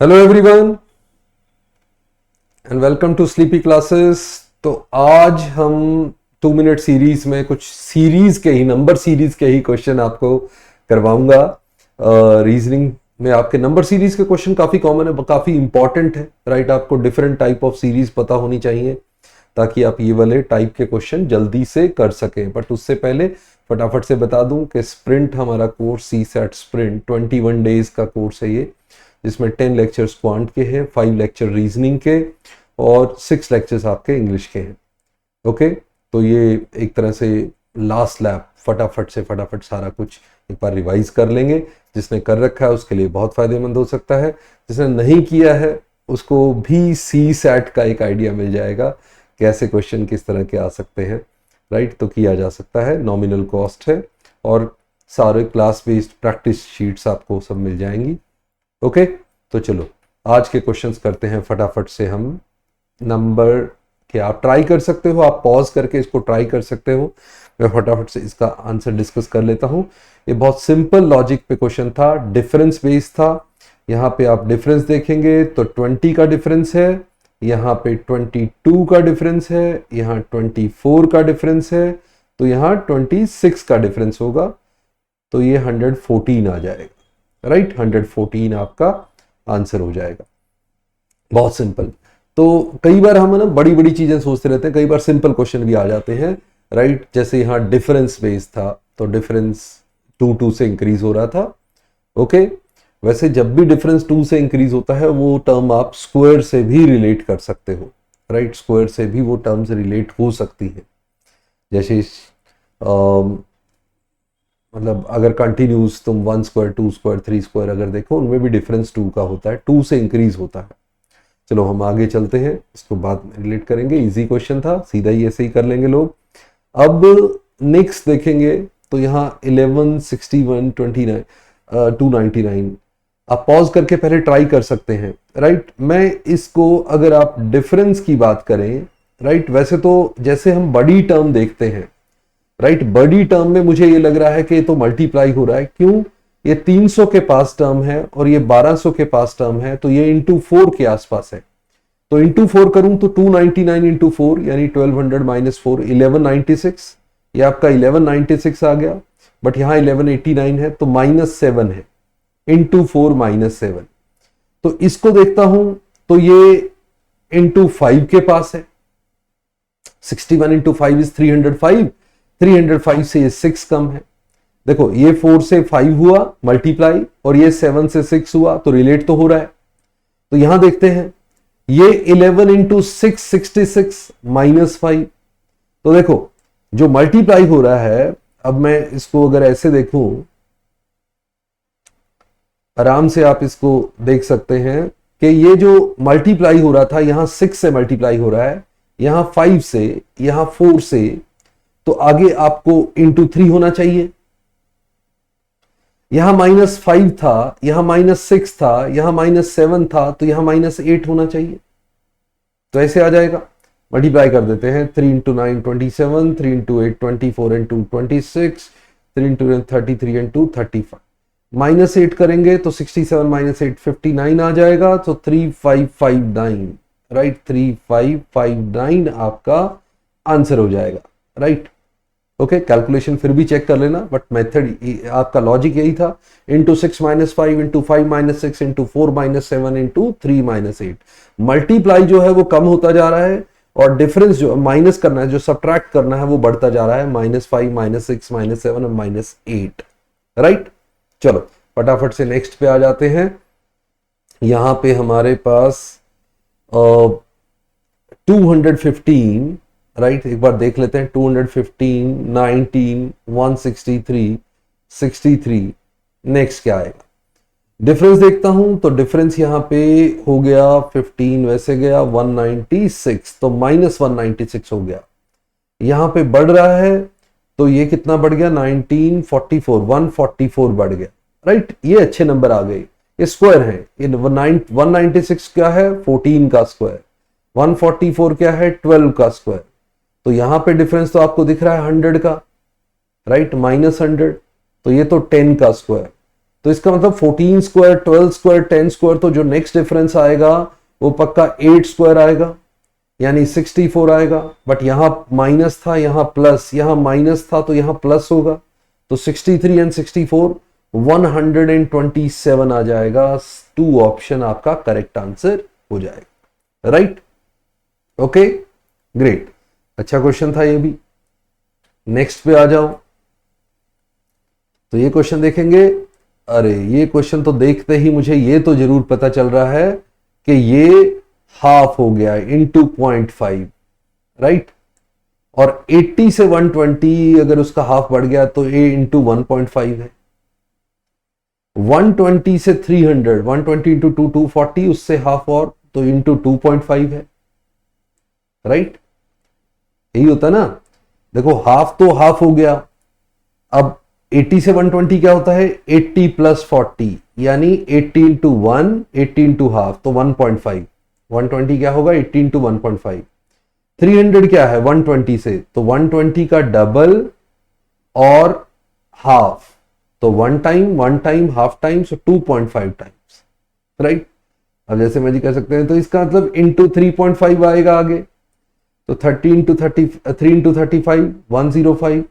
Hello everyone and welcome to Sleepy Classes. तो आज हम 2 मिनट सीरीज में कुछ सीरीज के ही नंबर सीरीज के ही क्वेश्चन आपको करवाऊंगा। रीजनिंग में आपके नंबर सीरीज के क्वेश्चन काफी कॉमन है, काफी इंपॉर्टेंट है, राइट। आपको डिफरेंट टाइप ऑफ सीरीज पता होनी चाहिए ताकि आप ये वाले टाइप के क्वेश्चन जल्दी से कर सकें। बट उससे पहले फटाफट से बता दूं कि स्प्रिंट हमारा कोर्स सी सेट स्प्रिंट 21 डेज का कोर्स है ये, जिसमें 10 लेक्चर्स क्वांट के हैं, 5 लेक्चर रीजनिंग के और 6 लेक्चर्स आपके इंग्लिश के हैं। ओके, तो ये एक तरह से लास्ट लैप, फटाफट सारा कुछ एक बार रिवाइज कर लेंगे। जिसने कर रखा है उसके लिए बहुत फायदेमंद हो सकता है, जिसने नहीं किया है उसको भी सी सेट का एक आइडिया मिल जाएगा कैसे क्वेश्चन किस तरह के आ सकते हैं, राइट। तो किया जा सकता है, नॉमिनल कॉस्ट है और सारे क्लास बेस्ड प्रैक्टिस शीट्स आपको सब मिल जाएंगी। ओके, तो चलो आज के क्वेश्चंस करते हैं फटाफट से हम। नंबर के आप ट्राई कर सकते हो, आप पॉज करके इसको ट्राई कर सकते हो। मैं फटाफट से इसका आंसर डिस्कस कर लेता हूं। ये बहुत सिंपल लॉजिक पे क्वेश्चन था, डिफरेंस बेस्ड था। यहाँ पे आप डिफरेंस देखेंगे तो 20 का डिफरेंस है, यहाँ पे 22 का डिफरेंस है, यहाँ 24 का डिफरेंस है, तो यहाँ 26 का डिफरेंस होगा, तो ये 114 आ जाएगा, राइट। 114 आपका आंसर हो जाएगा। बहुत सिंपल। तो कई बार हम ना बड़ी बड़ी चीजें सोचते रहते हैं, कई बार सिंपल क्वेश्चन भी आ जाते हैं, राइट। जैसे यहाँ डिफरेंस बेस था तो डिफरेंस 2 से इंक्रीज हो रहा था। ओके, वैसे जब भी डिफरेंस 2 से इंक्रीज होता है वो टर्म आप स्क्वायर से भी रिलेट कर सकते हो, राइट। स्क्वायर से भी वो टर्म्स रिलेट हो सकती है। जैसे मतलब अगर कंटिन्यूस तुम 1 स्क्वायर 2 स्क्वायर 3 स्क्वायर अगर देखो, उनमें भी डिफरेंस 2 का होता है, 2 से इंक्रीज होता है। चलो हम आगे चलते हैं, इसको बाद में रिलेट करेंगे। इजी क्वेश्चन था, सीधा ही ऐसे ही कर लेंगे लोग। अब नेक्स्ट देखेंगे तो यहाँ 11, 61, 29, 299 आप पॉज करके पहले ट्राई कर सकते हैं, राइट। मैं इसको अगर आप डिफरेंस की बात करें, राइट, वैसे तो जैसे हम बड़ी टर्म देखते हैं, राइट, बड़ी टर्म में मुझे ये लग रहा है कि ये तो मल्टीप्लाई हो रहा है। क्यों? ये 300 के पास टर्म है और ये 1200 के पास टर्म है, तो ये इंटू 4 के आसपास है। तो इंटू 4 करूं तो 299 इंटू 4 यानी 1200 माइनस 4 1196, ये आपका 1196 आ गया। बट यहां 1189 है तो -7 है, इंटू 4 -7। तो इसको देखता हूं तो ये इंटू 5 के पास है। 61 इंटू 5 इज 305, 305 से ये 6 कम है। देखो ये 4 से 5 हुआ मल्टीप्लाई और ये 7 से 6 हुआ, तो रिलेट तो हो रहा है। तो यहां देखते हैं ये 11 इंटू 6 66 -5। तो देखो जो मल्टीप्लाई हो रहा है, अब मैं इसको अगर ऐसे देखूं, आराम से आप इसको देख सकते हैं कि ये जो मल्टीप्लाई हो रहा था यहां 6 से मल्टीप्लाई हो रहा है, यहां 5 से, यहां 4 से, तो आगे आपको इंटू 3 होना चाहिए। यहां -5 था, यहां -6 था, यहां -7 था, तो यहां -8 होना चाहिए। तो ऐसे आ जाएगा, मल्टीप्लाई कर देते हैं। 3 into 9 27, 3 into 8 24 into 26, 3 into 33 into 35, -8 करेंगे तो 67 -8 59 आ जाएगा। तो 3559, राइट, 3559 आपका आंसर हो जाएगा, राइट। ओके, कैलकुलेशन फिर भी चेक कर लेना, बट मेथड आपका लॉजिक यही था। Into 6 -5 into 5 -6 into 4 -7 into 3 -8। Multiply जो है वो कम होता जा रहा है और डिफरेंस जो माइनस करना है, जो सब्ट्रैक्ट करना है, वो बढ़ता जा रहा है। -5 -6 -7 और -8, राइट। चलो फटाफट से नेक्स्ट पे आ जाते हैं। यहां पे हमारे पास 215, राइट, एक बार देख लेते हैं। 215, 19, 163, 63, नेक्स्ट क्या आएगा? डिफरेंस देखता हूं तो डिफरेंस यहां पे हो गया 15, वैसे गया 196, तो -196 हो गया। यहां पे बढ़ रहा है तो ये कितना बढ़ गया? 1944, 144 बढ़ गया, राइट। ये अच्छे नंबर आ गए, ये स्क्वायर है। ये 196 क्या है? 14 का स्क्वायर। 144 क्या है? 12 का स्क्वायर। तो यहां पे डिफरेंस तो आपको दिख रहा है 100 का, राइट, -100, तो ये तो 10 का स्क्वायर। तो इसका मतलब 14 स्क्वायर, 12 स्क्वायर, 10 स्क्वायर, तो जो नेक्स्ट डिफरेंस आएगा वो पक्का 8 स्क्वायर आएगा, यानी 64 आएगा। बट यहां माइनस था, यहां प्लस, यहां माइनस था तो यहां प्लस होगा, तो 63 एंड 64 127 आ जाएगा। 2 ऑप्शन आपका करेक्ट आंसर हो जाएगा। राइट, ओके, ग्रेट, अच्छा क्वेश्चन था ये भी। नेक्स्ट पे आ जाओ, तो ये क्वेश्चन देखेंगे। अरे ये क्वेश्चन तो देखते ही मुझे ये तो जरूर पता चल रहा है कि ये हाफ हो गया इंटू 0.5, राइट। और 80 से 120 अगर उसका हाफ बढ़ गया तो a इंटू 1.5 है। 120 से 300, 120 इंटू 2 240, उससे हाफ और, तो इंटू 2.5 है, राइट। यही होता ना, देखो हाफ तो हाफ हो गया। अब 80 से 120 क्या होता है, 80 प्लस 40, यानी 80 इंटू 1, 80 इंटू हाफ, तो 1.5। 120 क्या होगा, 80 इंटू 1.5। 300 क्या है 120 से, तो 120 का डबल और हाफ, तो 1 टाइम हाफ टाइम, सो 2.5 टाइम्स, राइट। अब जैसे मैं जी कह सकते हैं, तो इसका मतलब इंटू 3.5 आएगा आगे, तो 30 इंटू 3 इंटू 35 105,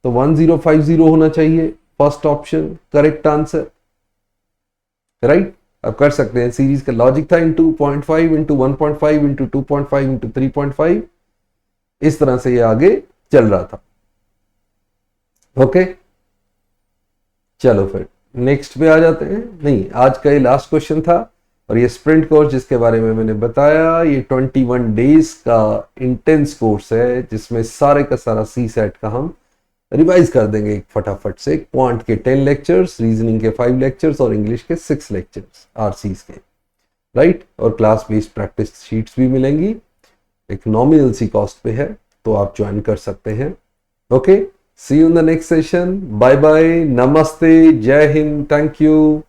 तो 1050 होना चाहिए first option correct answer, right. अब कर सकते हैं, सीरीज का लॉजिक था इंटू 0.5 इंटू 1.5 इंटू 2.5 इंटू 3.5, इस तरह से ये आगे चल रहा था। ओके, चलो फिर नेक्स्ट पे आ जाते हैं। नहीं, आज का ये लास्ट क्वेश्चन था, और ये स्प्रिंट कोर्स जिसके बारे में मैंने बताया, ये 21 डेज का इंटेंस कोर्स है, जिसमें सारे का सारा सी सेट का हम रिवाइज कर देंगे एक फटाफट से। क्वांट के 10 लेक्चर्स, रीजनिंग के 5 लेक्चर्स और इंग्लिश के 6 लेक्चर्स आरसीज के, राइट। और क्लास बेस्ड प्रैक्टिस शीट्स भी मिलेंगी, एक नॉमिनल सी कॉस्ट पे है, तो आप ज्वाइन कर सकते हैं। Okay, see you in the next session, bye bye, नमस्ते, जय हिंद, थैंक यू।